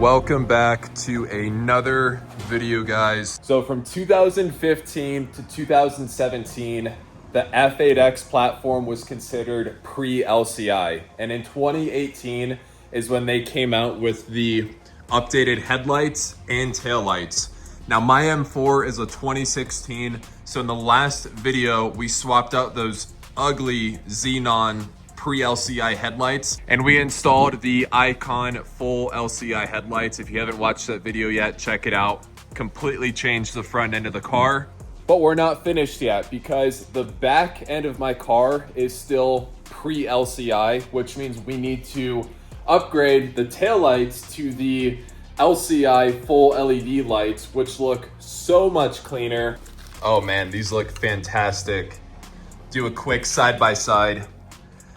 Welcome back to another video, guys. So from 2015 to 2017, the F8X platform was considered pre-LCI. And in 2018 is when they came out with the updated headlights and taillights. Now my M4 is a 2016. So in the last video, we swapped out those ugly xenon pre-LCI headlights and we installed the Icon full LCI headlights. If you haven't watched that video yet, check it out. Completely changed the front end of the car. But we're not finished yet because the back end of my car is still pre-LCI, which means we need to upgrade the taillights to the LCI full LED lights, which look so much cleaner. Oh man, these look fantastic. Do a quick side-by-side.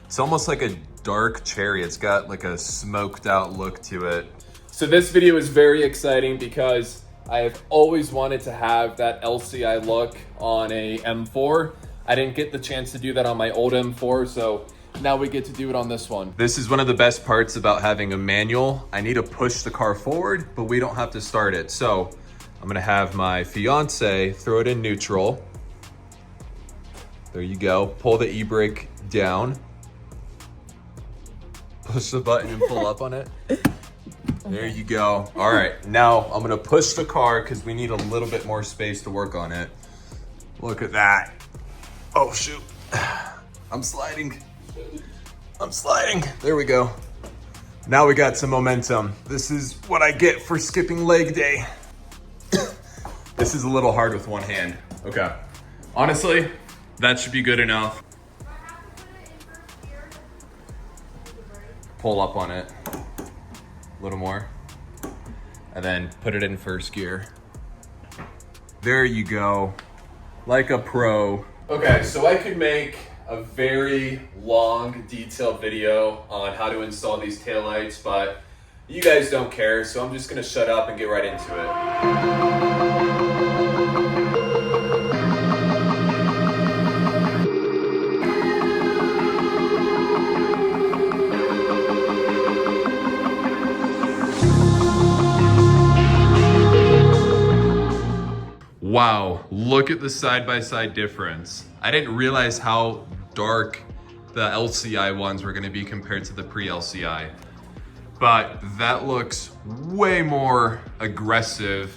It's almost like a dark cherry. It's got like a smoked out look to it. So this video is very exciting because I have always wanted to have that LCI look on a M4. I didn't get the chance to do that on my old M4, so now we get to do it on this one. This is one of the best parts about having a manual. I need to push the car forward, but we don't have to start it. So I'm gonna have my fiance throw it in neutral. There you go. Pull the e-brake down. Push the button and pull up on it. There you go. All right, now I'm gonna push the car because we need a little bit more space to work on it. Look at that. Oh shoot, I'm sliding. I'm sliding. There we go. Now we got some momentum. This is what I get for skipping leg day. This is a little hard with one hand. Okay, honestly, that should be good enough. Pull up on it a little more and then put it in first gear. There you go, like a pro. Okay, so I could make a very long detailed video on how to install these taillights, but you guys don't care, so I'm just gonna shut up and get right into it. Wow, look at the side-by-side difference. I didn't realize how dark the LCI ones were gonna be compared to the pre-LCI. But that looks way more aggressive.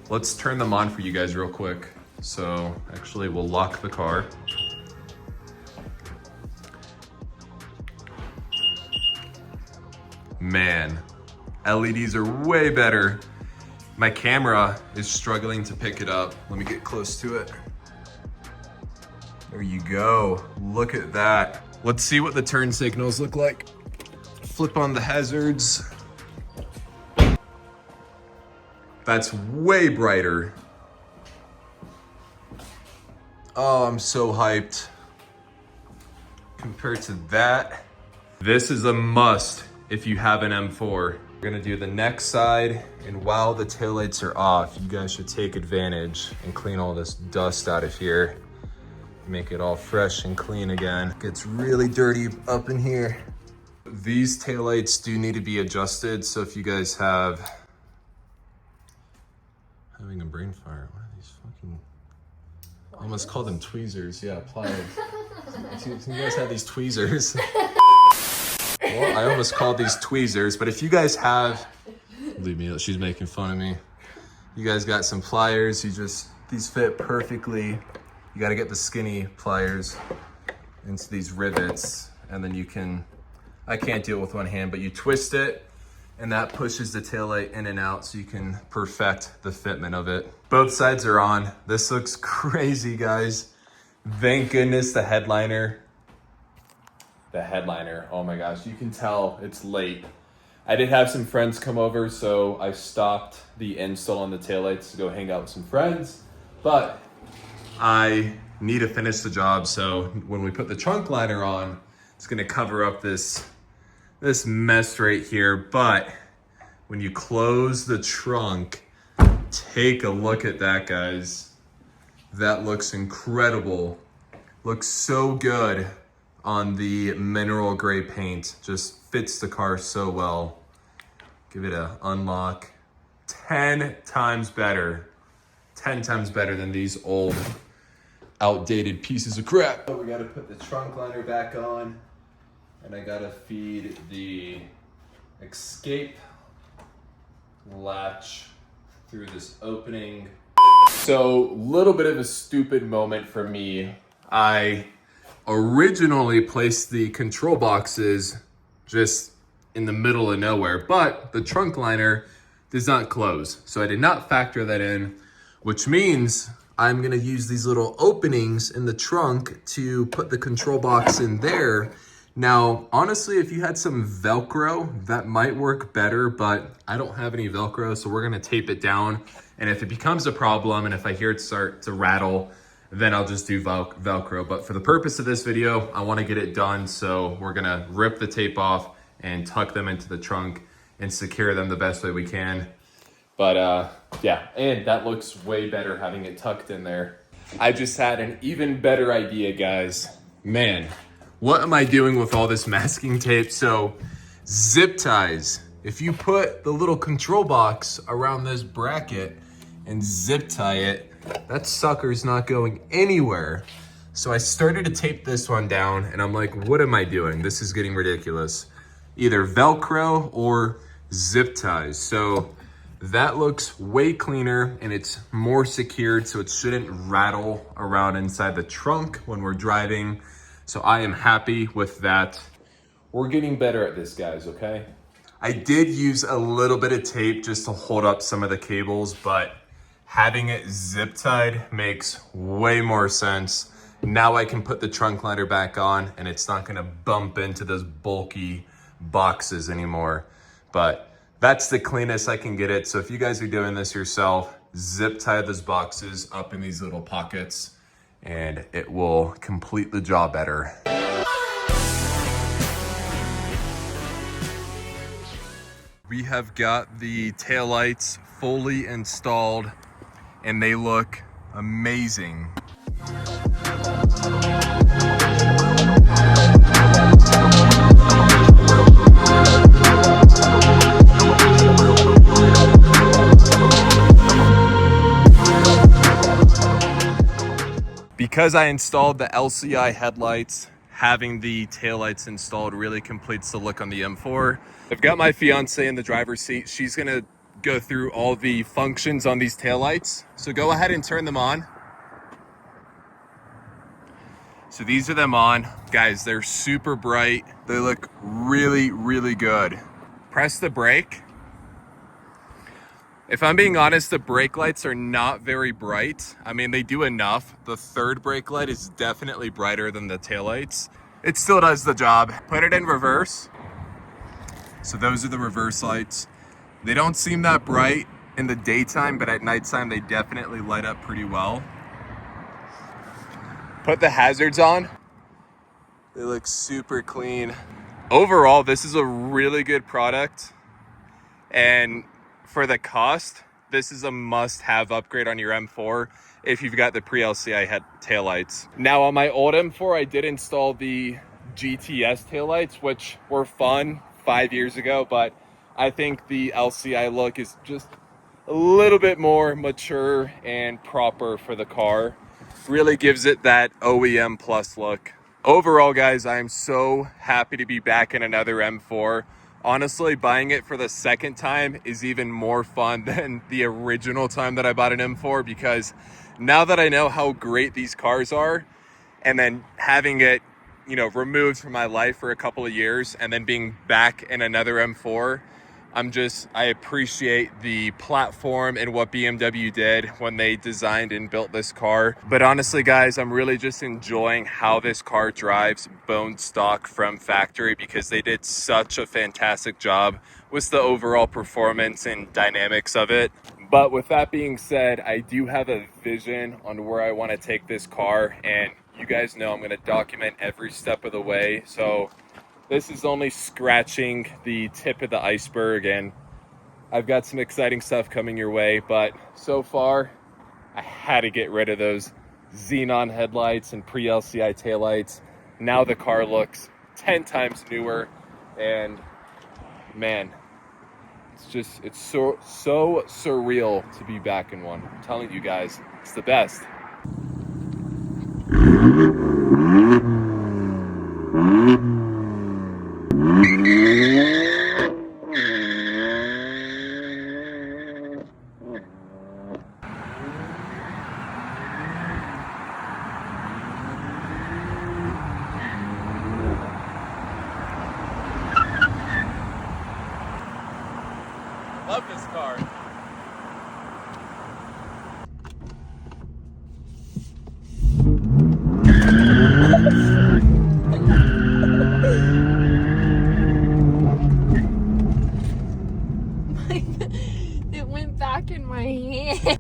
Let's turn them on for you guys real quick. So actually we'll lock the car. Man, LEDs are way better. My camera is struggling to pick it up. Let me get close to it. There you go. Look at that. Let's see what the turn signals look like. Flip on the hazards. That's way brighter. Oh, I'm so hyped. Compared to that, this is a must if you have an M4. We're gonna do the next side, and while the taillights are off, you guys should take advantage and clean all this dust out of here. Make it all fresh and clean again. It gets really dirty up in here. These taillights do need to be adjusted, so if you guys having a brain fire, what are these fucking, I almost called them tweezers. Yeah, pliers. You guys have these tweezers. Well, I almost called these tweezers, but if you guys have, leave me, she's making fun of me. You guys got some pliers, these fit perfectly. You gotta get the skinny pliers into these rivets, and then you can, I can't do it with one hand, but you twist it, and that pushes the taillight in and out so you can perfect the fitment of it. Both sides are on. This looks crazy, guys. Thank goodness the headliner, oh my gosh, you can tell it's late. I did have some friends come over, so I stopped the install on the taillights to go hang out with some friends, but I need to finish the job, so when we put the trunk liner on, it's gonna cover up this mess right here. But when you close the trunk, take a look at that, guys. That looks incredible. Looks so good on the mineral gray paint. Just fits the car so well. Give it a unlock. 10 times better. 10 times better than these old outdated pieces of crap. So we gotta put the trunk liner back on, and I gotta feed the escape latch through this opening. So, little bit of a stupid moment for me. I originally placed the control boxes just in the middle of nowhere, but the trunk liner does not close. So I did not factor that in, which means I'm gonna use these little openings in the trunk to put the control box in there. Now, honestly, if you had some Velcro, that might work better, but I don't have any Velcro, so we're gonna tape it down. And if it becomes a problem, and if I hear it start to rattle, then I'll just do Velcro. But for the purpose of this video, I wanna get it done, so we're gonna rip the tape off and tuck them into the trunk and secure them the best way we can. But yeah, and that looks way better having it tucked in there. I just had an even better idea, guys. Man, what am I doing with all this masking tape? So, zip ties. If you put the little control box around this bracket and zip tie it, that sucker's not going anywhere. So I started to tape this one down, and I'm like, what am I doing? This is getting ridiculous. Either Velcro or zip ties. So that looks way cleaner and it's more secured, so it shouldn't rattle around inside the trunk when we're driving. So I am happy with that. We're getting better at this, guys, okay? I did use a little bit of tape just to hold up some of the cables, but having it zip tied makes way more sense. Now I can put the trunk liner back on and it's not gonna bump into those bulky boxes anymore. But that's the cleanest I can get it. So if you guys are doing this yourself, zip tie those boxes up in these little pockets and it will complete the job better. We have got the taillights fully installed and they look amazing. Because I installed the LCI headlights, having the taillights installed really completes the look on the M4. I've got my fiance in the driver's seat. She's gonna go through all the functions on these taillights. So go ahead and turn them on. So these are them on. Guys, they're super bright. They look really, really good. Press the brake. If I'm being honest, the brake lights are not very bright. I mean, they do enough. The third brake light is definitely brighter than the taillights. It still does the job. Put it in reverse. So those are the reverse lights. They don't seem that bright in the daytime, but at nighttime, they definitely light up pretty well. Put the hazards on. They look super clean. Overall, this is a really good product. And for the cost, this is a must-have upgrade on your M4 if you've got the pre-LCI head taillights. Now on my old M4, I did install the GTS taillights, which were fun 5 years ago, but I think the LCI look is just a little bit more mature and proper for the car. Really gives it that OEM plus look. Overall, guys, I am so happy to be back in another M4. Honestly, buying it for the second time is even more fun than the original time that I bought an M4, because now that I know how great these cars are, and then having it, you know, removed from my life for a couple of years and then being back in another M4, I appreciate the platform and what BMW did when they designed and built this car. But honestly, guys, I'm really just enjoying how this car drives bone stock from factory, because they did such a fantastic job with the overall performance and dynamics of it. But with that being said, I do have a vision on where I want to take this car, and you guys know I'm going to document every step of the way. So this is only scratching the tip of the iceberg, and I've got some exciting stuff coming your way. But so far, I had to get rid of those xenon headlights and pre-LCI taillights. Now the car looks 10 times newer, and man, it's it's so surreal to be back in one. I'm telling you guys, it's the best. Love this car. It went back in my hand.